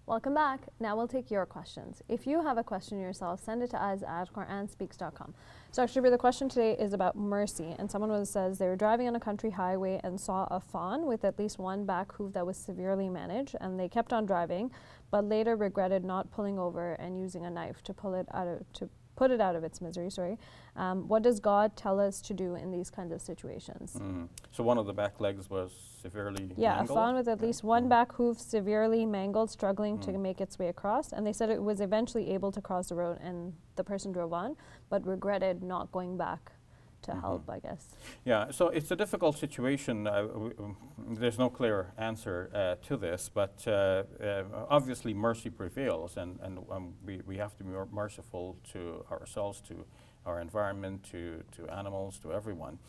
Welcome back. Now we'll take your questions. If you have a question yourself, send it to us at QuranSpeaks.com. So actually, the question today is about mercy. And someone says they were driving on a country highway and saw a fawn with at least one back hoof that was severely managed. And they kept on driving, but later regretted not pulling over and using a knife to put it out of its misery. What does God tell us to do in these kinds of situations? So one of the back legs was severely A mangled? fawn with at least one back hoof severely mangled, struggling to make its way across. And they said it was eventually able to cross the road and the person drove on, but regretted not going back to help, I guess. Yeah, so it's a difficult situation. There's no clear answer to this, but obviously mercy prevails, and we have to be merciful to ourselves, to our environment, to animals, to everyone.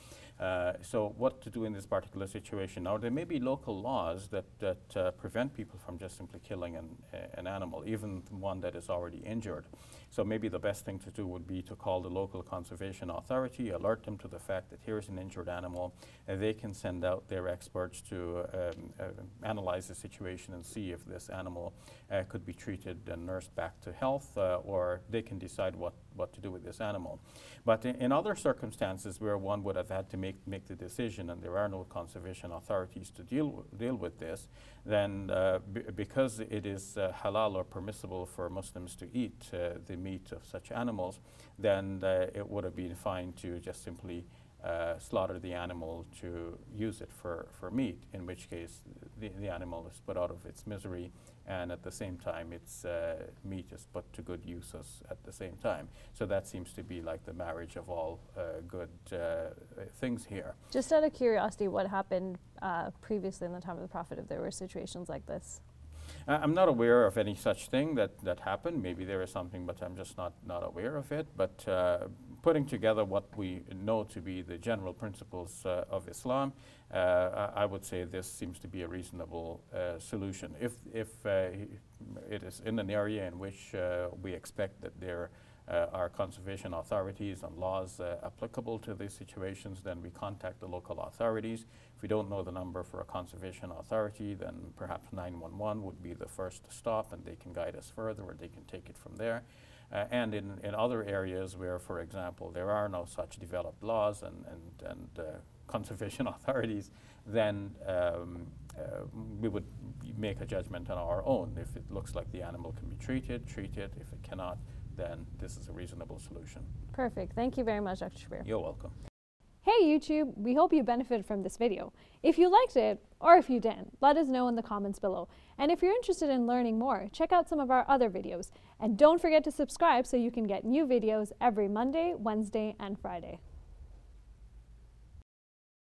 So what to do in this particular situation? Now, there may be local laws that prevent people from just simply killing an animal, even one that is already injured. So maybe the best thing to do would be to call the local conservation authority, alert them to the fact that here is an injured animal, and they can send out their experts to analyze the situation and see if this animal could be treated and nursed back to health, or they can decide what to do with this animal. But in other circumstances where one would have had to make the decision and there are no conservation authorities to deal with this, then because it is halal or permissible for Muslims to eat the meat of such animals, then it would have been fine to just simply slaughter the animal to use it for meat, in which case the animal is put out of its misery, and at the same time its meat is put to good uses at the same time. So that seems to be like the marriage of all good things here. Just out of curiosity, what happened previously in the time of the Prophet, if there were situations like this? I'm not aware of any such thing that happened. Maybe there is something, but I'm just not aware of it. But putting together what we know to be the general principles of Islam, I would say this seems to be a reasonable solution. If it is in an area in which we expect that there are conservation authorities and laws applicable to these situations, then we contact the local authorities. If we don't know the number for a conservation authority, then perhaps 911 would be the first to stop, and they can guide us further, or they can take it from there. And in other areas where, for example, there are no such developed laws and conservation authorities, then we would make a judgment on our own. If it looks like the animal can be treated, treat it. If it cannot, then this is a reasonable solution. Perfect. Thank you very much, Dr. Shabir. You're welcome. Hey YouTube, we hope you benefited from this video. If you liked it, or if you didn't, let us know in the comments below. And if you're interested in learning more, check out some of our other videos. And don't forget to subscribe so you can get new videos every Monday, Wednesday, and Friday.